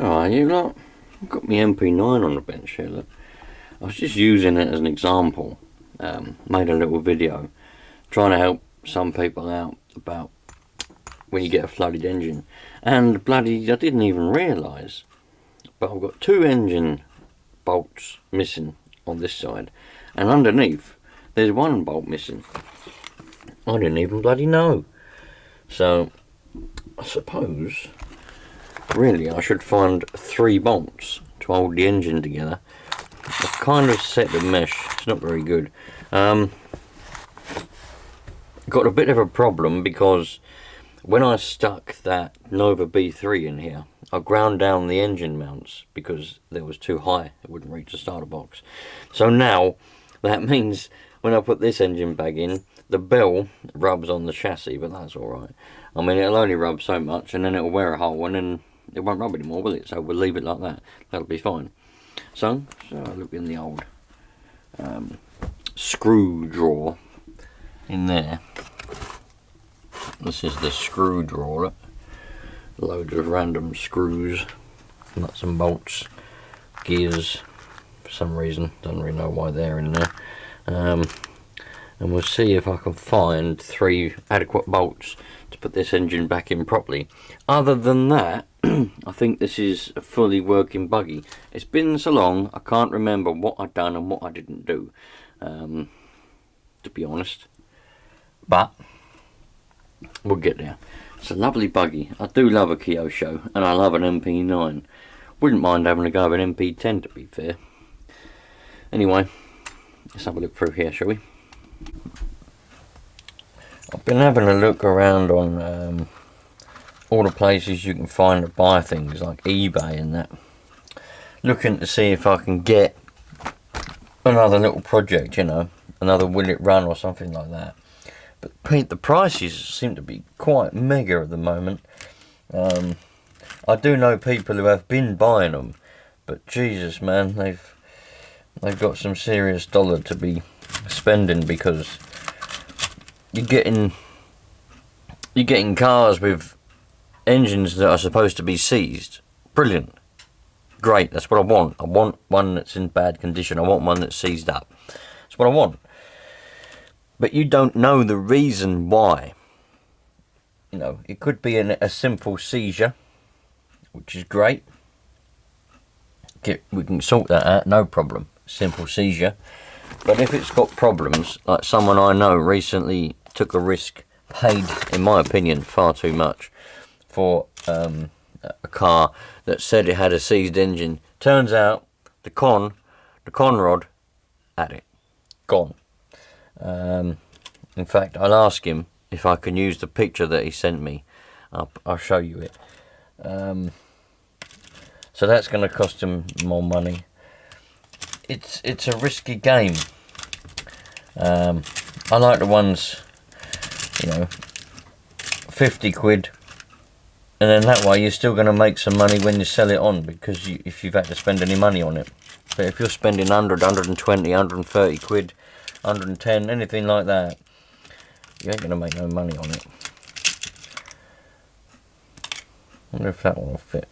Oh, you lot, I've got my MP9 on the bench here, look. I was just using it as an example. Made a little video trying to help some people out about when you get a flooded engine. And bloody, I didn't even realise, but I've got 2 engine bolts missing on this side, and underneath there's 1 bolt missing. I didn't even bloody know. So I suppose really I should find 3 bolts to hold the engine together. I've kind of set the mesh, it's not very good. Got a bit of a problem because when I stuck that Nova B3 in here, I ground down the engine mounts because they was too high, it wouldn't reach the starter box. So now that means when I put this engine bag in, the bell rubs on the chassis, but that's alright. I mean, it'll only rub so much and then it'll wear a hole and then it won't rub anymore, will it? So we'll leave it like that, that'll be fine. So I look in the old screw drawer in there. This is the screw drawer, look. Loads of random screws, nuts and bolts, gears, for some reason, don't really know why they're in there. And we'll see if I can find 3 adequate bolts to put this engine back in properly. Other than that, I think this is a fully working buggy. It's been so long, I can't remember what I've done and what I didn't do, to be honest. But we'll get there. It's a lovely buggy. I do love a Kyosho, and I love an MP9. Wouldn't mind having a go of an MP10, to be fair. Anyway, let's have a look through here, shall we? I've been having a look around on all the places you can find to buy things, like eBay and that. Looking to see if I can get another little project, you know, another Will It Run or something like that. But the prices seem to be quite mega at the moment. I do know people who have been buying them, but Jesus, man, they've got some serious dollar to be spending, because you're getting cars with engines that are supposed to be seized. Brilliant, great, that's what I want. I want one that's in bad condition. I want one that's seized up. That's what I want. But you don't know the reason why. You know, it could be a simple seizure, which is great. We can sort that out, no problem. Simple seizure. But if it's got problems, like someone I know recently took a risk, paid, in my opinion, far too much for a car that said it had a seized engine. Turns out the con rod had it. Gone. In fact, I'll ask him if I can use the picture that he sent me. I'll show you it. So that's going to cost him more money. It's a risky game. I like the ones, you know, 50 quid, and then that way you're still going to make some money when you sell it on, because if you've had to spend any money on it. But if you're spending 100, 120, 130 quid, 110, anything like that, you ain't going to make no money on it. Wonder if that one will fit.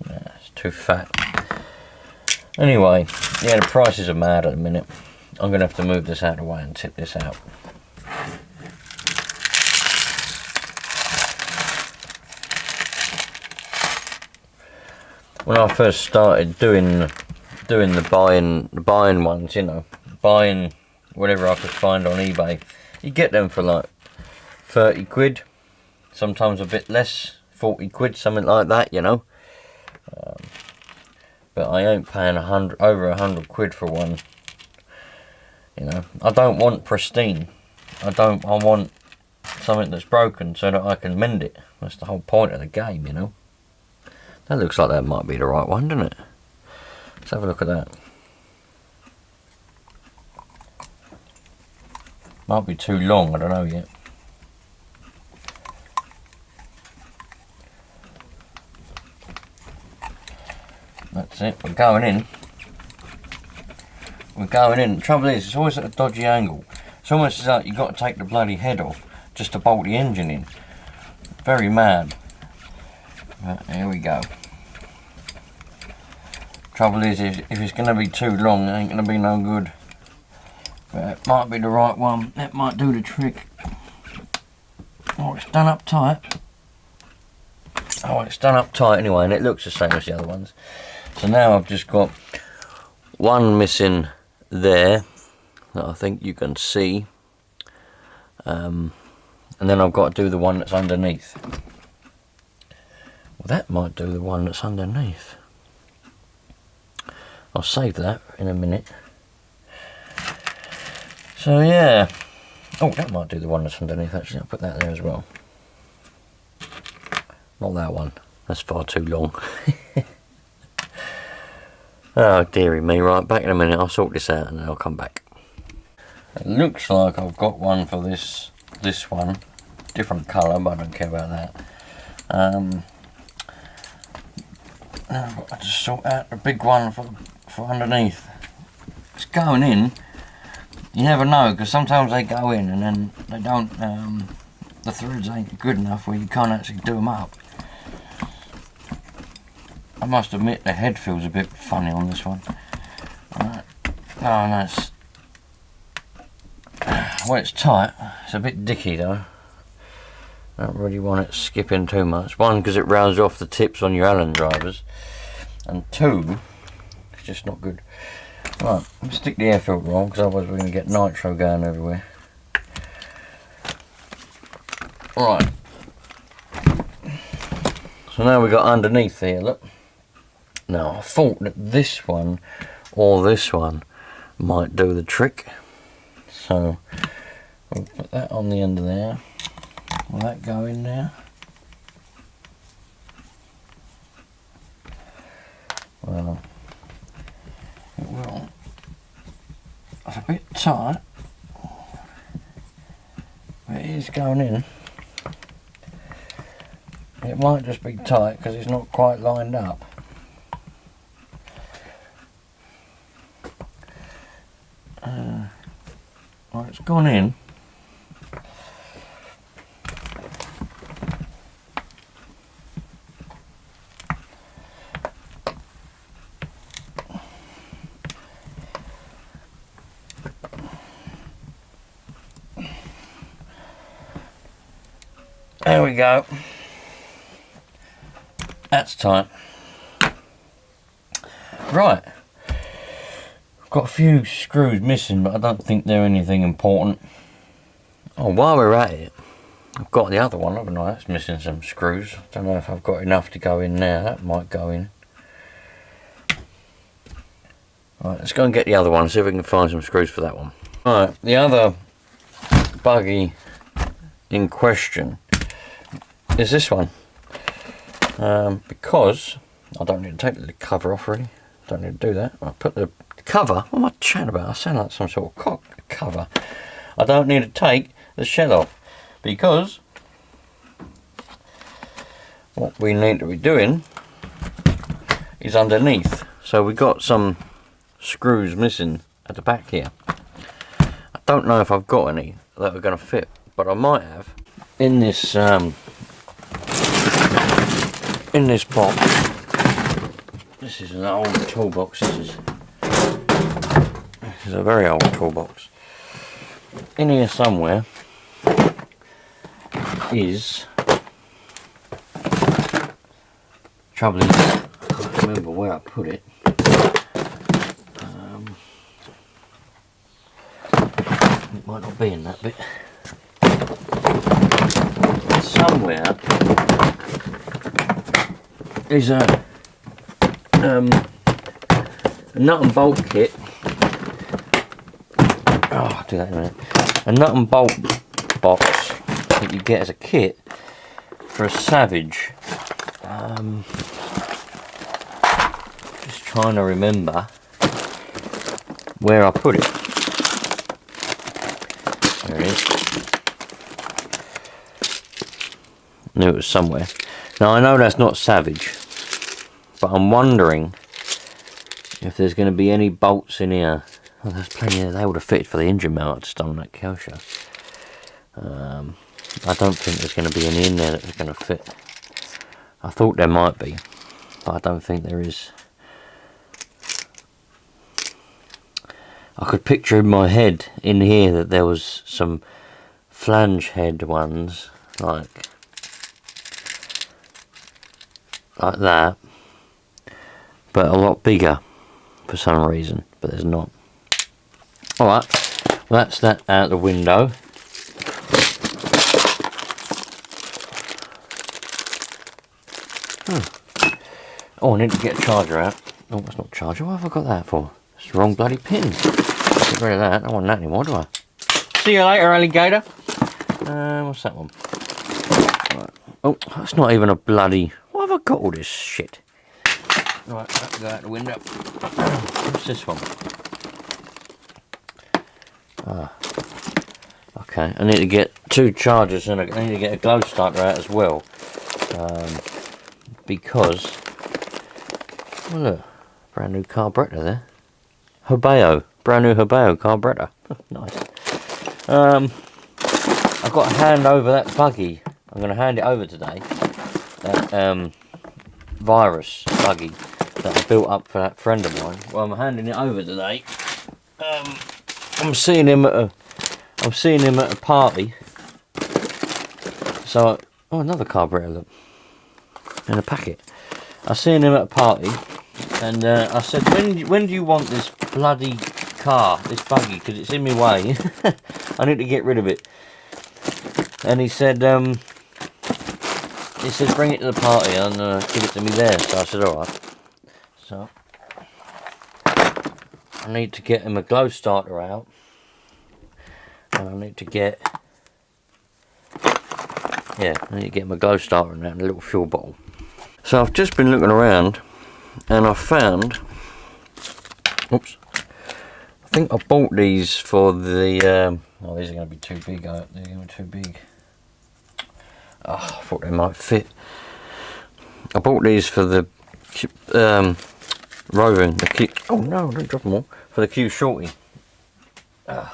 Nah, it's too fat. Anyway, yeah, the prices are mad at the minute. I'm going to have to move this out of the way and tip this out. When I first started doing the buying ones, you know, buying whatever I could find on eBay, you get them for like 30 quid, sometimes a bit less, 40 quid, something like that, you know. But I ain't paying over 100 quid for one. You know, I don't want pristine. I want something that's broken so that I can mend it. That's the whole point of the game, you know. That looks like that might be the right one, doesn't it? Let's have a look at that. Might be too long, I don't know yet. That's it, we're going in. We're going in. The trouble is, it's always at a dodgy angle. So It's almost like you've got to take the bloody head off just to bolt the engine in. Very mad. But here we go. Trouble is, if it's going to be too long, it ain't going to be no good. But it might be the right one. That might do the trick. Oh, it's done up tight. Oh, it's done up tight anyway, and it looks the same as the other ones. So now I've just got one missing there that I think you can see. And then I've got to do the one that's underneath. Well, that might do the one that's underneath. I'll save that in a minute. So yeah. Oh, that might do the one that's underneath actually. I'll put that there as well. Not that one. That's far too long. Oh dearie me. Right, back in a minute. I'll sort this out and then I'll come back. It looks like I've got one for this one. Different colour, but I don't care about that. Now I've got to just sort out the big one for underneath. It's going in. You never know, because sometimes they go in and then they don't, the threads ain't good enough where you can't actually do them up. I must admit the head feels a bit funny on this one. Right. Oh, nice. Well, it's tight. It's a bit dicky though. I don't really want it skipping too much. One, because it rounds off the tips on your Allen drivers. And two, it's just not good. Right, let's stick the air filter on, because otherwise we're going to get nitro going everywhere. Right. So now we've got underneath here, look. Now I thought that this one or this one might do the trick. So we'll put that on the end of there. Will that go in there? Well, it will. It's a bit tight, but it is going in. It might just be tight because it's not quite lined up. Well, it's gone in. There we go. That's tight. Right. Got a few screws missing, but I don't think they're anything important. Oh, while we're at it, I've got the other one, haven't I? That's missing some screws. I don't know if I've got enough to go in there. That might go in. Right, let's go and get the other one, see if we can find some screws for that one. Right, the other buggy in question is this one. Because I don't need to take the cover off really. Don't need to do that. I'll put the cover, what am I chatting about? I sound like some sort of cover. I don't need to take the shell off because what we need to be doing is underneath. So we got some screws missing at the back here. I don't know if I've got any that are going to fit, but I might have in this box. This is an old toolbox. This is a very old toolbox. In here somewhere is, trouble is I can't remember where I put it. It might not be in that bit. Somewhere is a nut and bolt kit. Oh, I'll do that in a minute. A nut and bolt box that you get as a kit for a Savage. Just trying to remember where I put it. There it is. Knew it was somewhere. Now I know that's not Savage, but I'm wondering if there's going to be any bolts in here Well, there's plenty they would have fitted for the engine mount I'd just done on that Kyosho. I don't think there's going to be any in there that's going to fit. I thought there might be, but I don't think there is. I could picture in my head in here that there was some flange head ones like that, but a lot bigger for some reason, but there's not. Alright, well, that's that out the window. Oh, I need to get a charger out. Oh, that's not a charger. What have I got that for? It's the wrong bloody pin. Get rid of that. I don't want that anymore, do I? See you later, alligator. What's that one? Right. Oh, that's not even a bloody... Why have I got all this shit? Right, that go out the window. What's this one? Ah. Okay, I need to get 2 chargers and I need to get a glow starter out as well. Because... Oh look, brand new carburetor there. Hobeo, brand new Hobeo carburetor. Nice. I've got to hand over that buggy. I'm going to hand it over today. That virus buggy that I built up for that friend of mine. Well, I'm handing it over today. I'm seeing him at a party. So, oh, another carburetor, look, in a packet. I seen him at a party, and I said, when do you want this bloody car, this buggy, because it's in my way. I need to get rid of it. And he said bring it to the party and give it to me there. So I said, alright. So I need to get him a glow starter out, and I need to get him a glow starter and a little fuel bottle. So I've just been looking around and I found, oops, I think I bought these for the, oh, these are going to be too big, they're going to be too big. Oh, I thought they might fit. I bought these for the roving, oh no, don't drop them all, for the Kyosho. Yeah,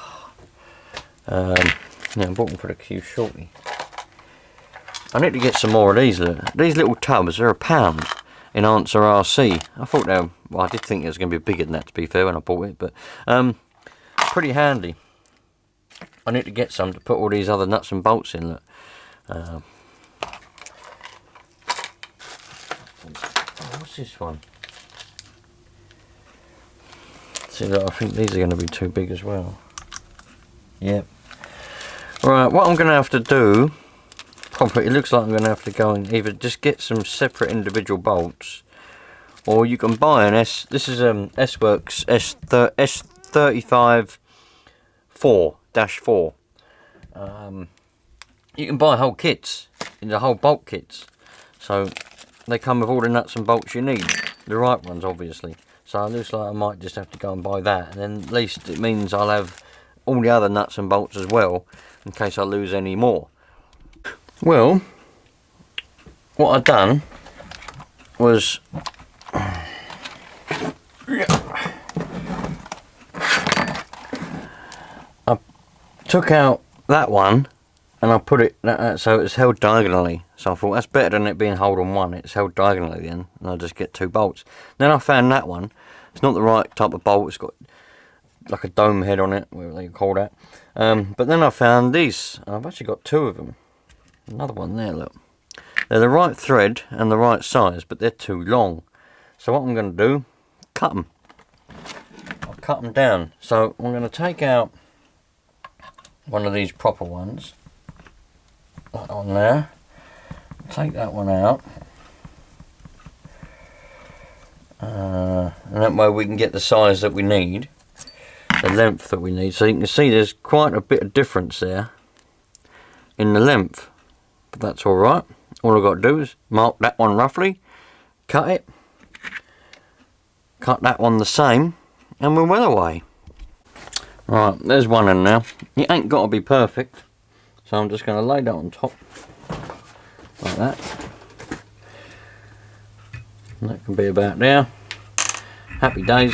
I bought them for the Kyosho. I need to get some more of these. These little tubs, they're £1 in Haggard RC. I thought they were, well, I did think it was going to be bigger than that, to be fair, when I bought it, but pretty handy. I need to get some to put all these other nuts and bolts in. Look. Oh, what's this one? See, look, I think these are going to be too big as well. Yep. Right, what I'm going to have to do, probably, it looks like I'm going to have to go and either just get some separate individual bolts, or you can buy an this is sWorkz S35-4. You can buy whole kits, the whole bolt kits, so they come with all the nuts and bolts you need, the right ones obviously. So it looks like I might just have to go and buy that, and then at least it means I'll have all the other nuts and bolts as well, in case I lose any more. Well, what I've done was I took out that one and I put it so it's held diagonally. So I thought that's better than it being held on one. It's held diagonally then, and I'll just get 2 bolts. Then I found that one. It's not the right type of bolt. It's got like a dome head on it, whatever they call that. But then I found these. I've actually got 2 of them. Another one there, look. They're the right thread and the right size, but they're too long. So what I'm going to do, cut them. I'll cut them down. So I'm going to take out one of these proper ones. That one there. Take that one out. And that way we can get the size that we need. The length that we need. So you can see there's quite a bit of difference there in the length. But that's alright. All I've got to do is mark that one roughly, cut it, cut that one the same, and we're well away. Right, there's one in now. It ain't got to be perfect, so I'm just going to lay that on top, like that. And that can be about there. Happy days.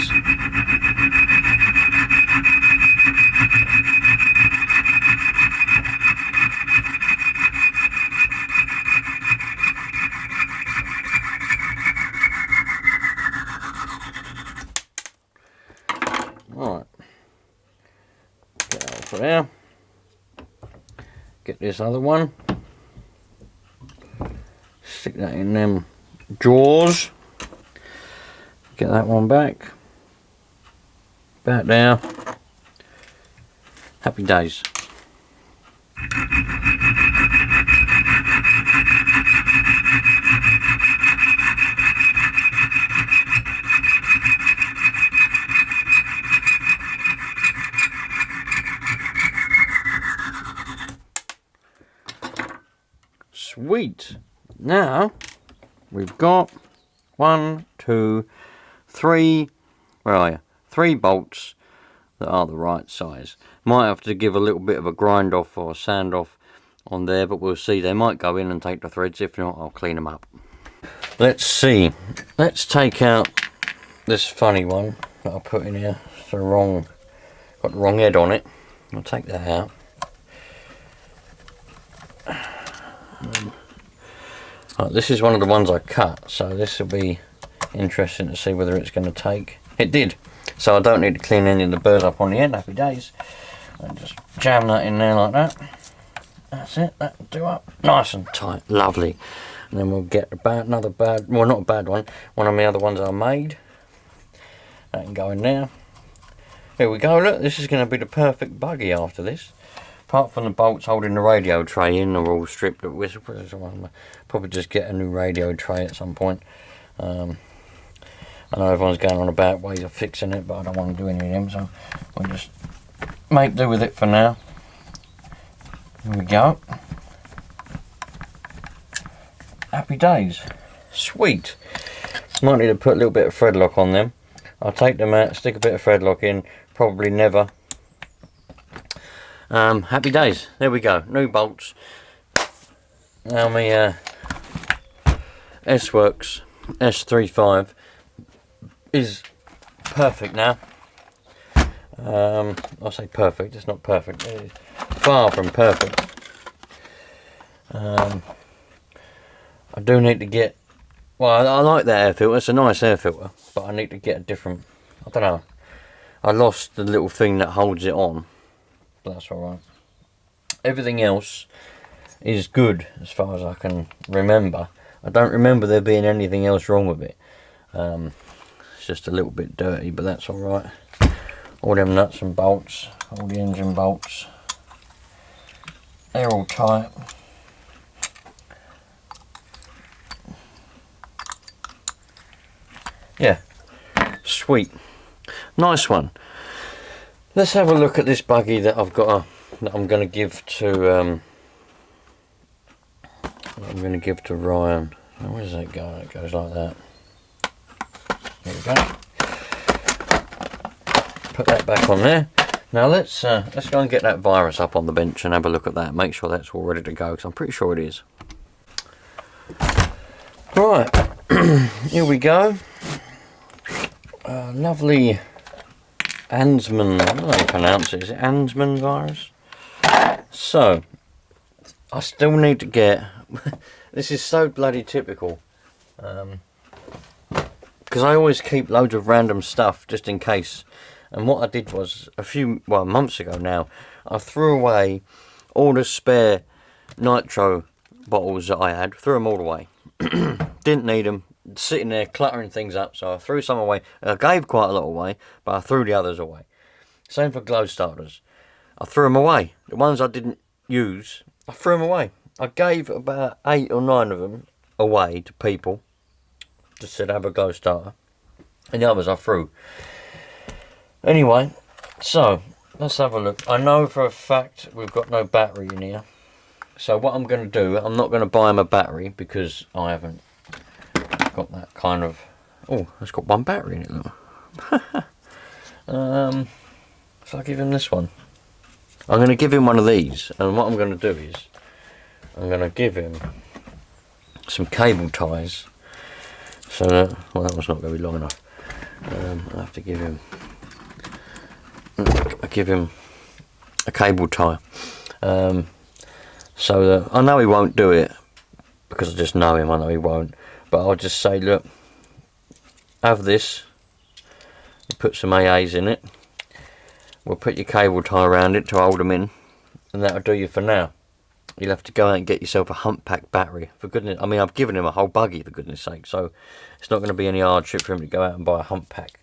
there. Get this other one. Stick that in them drawers. Get that one back. Back there. Happy days. Sweet. Now we've got 1, 2, 3. Where are you? 3 bolts that are the right size. Might have to give a little bit of a grind off or a sand off on there, but we'll see. They might go in and take the threads. If not, I'll clean them up. Let's see. Let's take out this funny one that I put in here. It's the wrong, got the wrong head on it. I'll take that out. Right, this is one of the ones I cut, so this will be interesting to see whether it's going to take. It did, so I don't need to clean any of the burrs up on the end. Happy days. I'll just jam that in there like that. That's it, that'll do up nice and tight, lovely. And then we'll get another bad, well, not a bad one, one of the other ones I made. That can go in there. Here we go, look, this is going to be the perfect buggy after this. Apart from the bolts holding the radio tray in, are all stripped. We'll probably just get a new radio tray at some point. I know everyone's going on about ways of fixing it, but I don't want to do any of them, so we'll just make do with it for now. Here we go. Happy days. Sweet. Might need to put a little bit of thread lock on them. I'll take them out, stick a bit of thread lock in, probably never. Happy days. There we go. New bolts. Now my sWorkz S35 is perfect now. I'll say perfect. It's not perfect. It is far from perfect. I do need to get. Well, I like that air filter. It's a nice air filter, but I need to get a different. I don't know. I lost the little thing that holds it on. But that's alright. Everything else is good as far as I can remember. I don't remember there being anything else wrong with it. It's just a little bit dirty, but that's alright. All them nuts and bolts, all the engine bolts, they're all tight. Yeah, sweet. Nice one. Let's have a look at this buggy that I've got that I'm going to give to Ryan. Now, where does that go? It goes like that. There we go. Put that back on there. Now let's go and get that virus up on the bench and have a look at that. Make sure that's all ready to go, because I'm pretty sure it is. Right, here we go. Lovely Ansman, I don't know how to pronounce it. Is it Ansman virus? So, I still need to get. This is so bloody typical. Because I always keep loads of random stuff just in case. And what I did was months ago now, I threw away all the spare Nitro bottles that I had. Threw them all away. Didn't need them. Sitting there cluttering things up, so I threw some away. I gave quite a lot away, but I threw the others away. Same for glow starters. I threw them away. The ones I didn't use, I threw them away. I gave about 8 or 9 of them away to people. Just said have a glow starter. And the others I threw. Anyway, so let's have a look. I know for a fact we've got no battery in here. So what I'm going to do, I'm not going to buy him a battery because I haven't got that kind of. Oh, it's got one battery in it, look. So I'll give him this one. I'm going to give him one of these, and what I'm going to do is I'm going to give him some cable ties so that, well, that one's not going to be long enough. I have to give him a cable tie so that I know he won't do it because I just know him. I know he won't. But I'll just say, look, have this, put some AAs in it, we'll put your cable tie around it to hold them in, and that'll do you for now. You'll have to go out and get yourself a hump pack battery. For goodness, I mean, I've given him a whole buggy, for goodness sake, so it's not going to be any hardship for him to go out and buy a hump pack.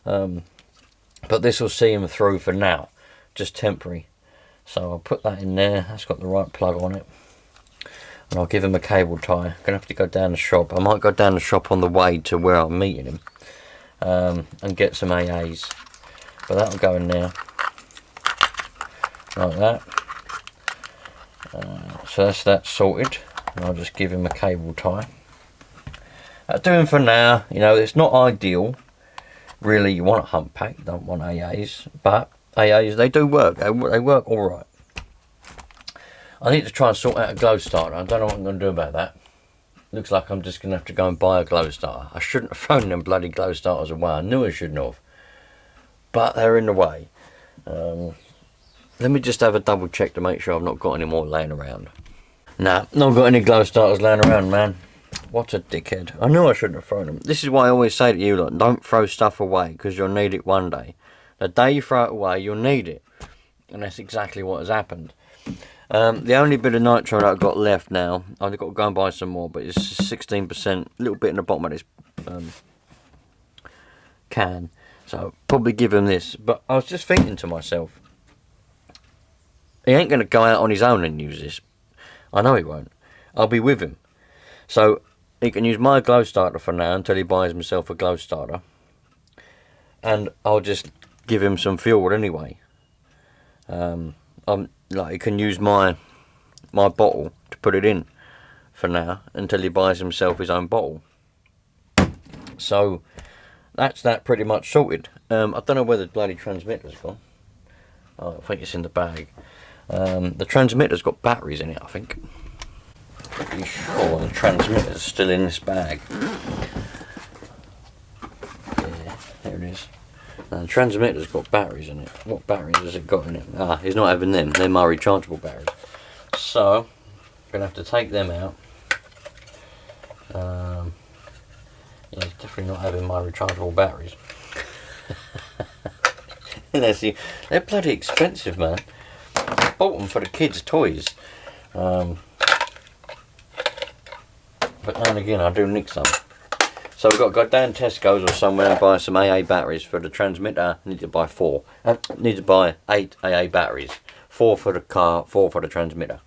But this will see him through for now, just temporary. So I'll put that in there. That's got the right plug on it, and I'll give him a cable tie. I'm gonna have to go down the shop. I might go down the shop on the way to where I'm meeting him, and get some AAs. But that'll go in there like that. So that's that sorted, and I'll just give him a cable tie. That'll do him for now. You know, it's not ideal. Really, you want a hump pack, you don't want AAs, but AAs, they do work. They work all right. I need to try and sort out a glow starter. I don't know what I'm going to do about that. Looks like I'm just going to have to go and buy a glow starter. I shouldn't have thrown them bloody glow starters away. I knew I shouldn't have, but they're in the way. Let me just have a double check to make sure I've not got any more laying around. Nah, not got any glow starters laying around, man. What a dickhead. I knew I shouldn't have thrown them. This is why I always say to you, look, don't throw stuff away, because you'll need it one day. The day you throw it away, you'll need it. And that's exactly what has happened. The only bit of nitro that I've got left now, I've got to go and buy some more, but it's 16%, a little bit in the bottom of this can. So probably give him this. But I was just thinking to myself, he ain't going to go out on his own and use this. I know he won't. I'll be with him. So he can use my glow starter for now until he buys himself a glow starter. And I'll just give him some fuel anyway. Like, he can use my bottle to put it in for now until he buys himself his own bottle. So that's that pretty much sorted. I don't know where the bloody transmitter's gone. Oh, I think it's in the bag. The transmitter's got batteries in it, I think. I'm pretty sure the transmitter's still in this bag. Yeah, there it is. Now, the transmitter's got batteries in it. What batteries has it got in it? Ah, he's not having them. They're my rechargeable batteries. So, I'm going to have to take them out. Yeah, he's definitely not having my rechargeable batteries. They're bloody expensive, man. I bought them for the kids' toys. But now and again, I do nick some. So we've got to go down Tesco's or somewhere and buy some AA batteries for the transmitter. Need to buy 4. Need to buy 8 AA batteries. 4 for the car, 4 for the transmitter.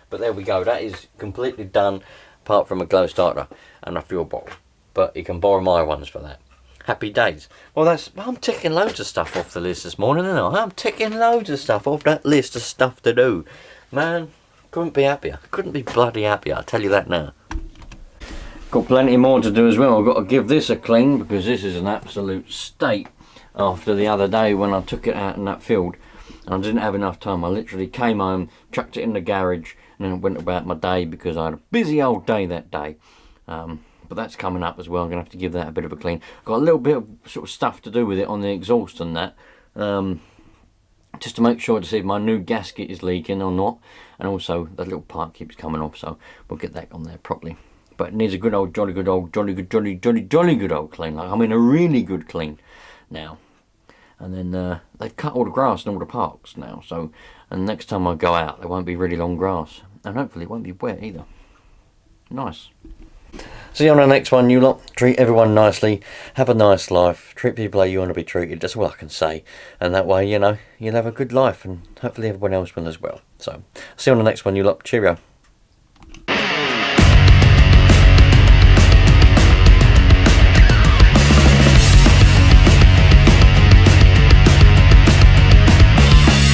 But there we go. That is completely done, apart from a glow starter and a fuel bottle. But you can borrow my ones for that. Happy days. Well, I'm ticking loads of stuff off the list this morning, aren't I? I'm ticking loads of stuff off that list of stuff to do. Man, couldn't be happier. Couldn't be bloody happier, I'll tell you that now. Got plenty more to do as well. I've got to give this a clean because this is an absolute state after the other day when I took it out in that field and I didn't have enough time. I literally came home, chucked it in the garage, and then went about my day because I had a busy old day that day. But that's coming up as well. I'm going to have to give that a bit of a clean. Got a little bit of sort of stuff to do with it on the exhaust and that. Just to make sure to see if my new gasket is leaking or not. And also that little part keeps coming off, so we'll get that on there properly. But it needs a good old, jolly good old clean. Like, I mean a really good clean now. And then they've cut all the grass in all the parks now. So, and next time I go out, there won't be really long grass. And hopefully it won't be wet either. Nice. See you on the next one, you lot. Treat everyone nicely. Have a nice life. Treat people how you want to be treated. That's all I can say. And that way, you know, you'll have a good life. And hopefully everyone else will as well. So, see you on the next one, you lot. Cheerio.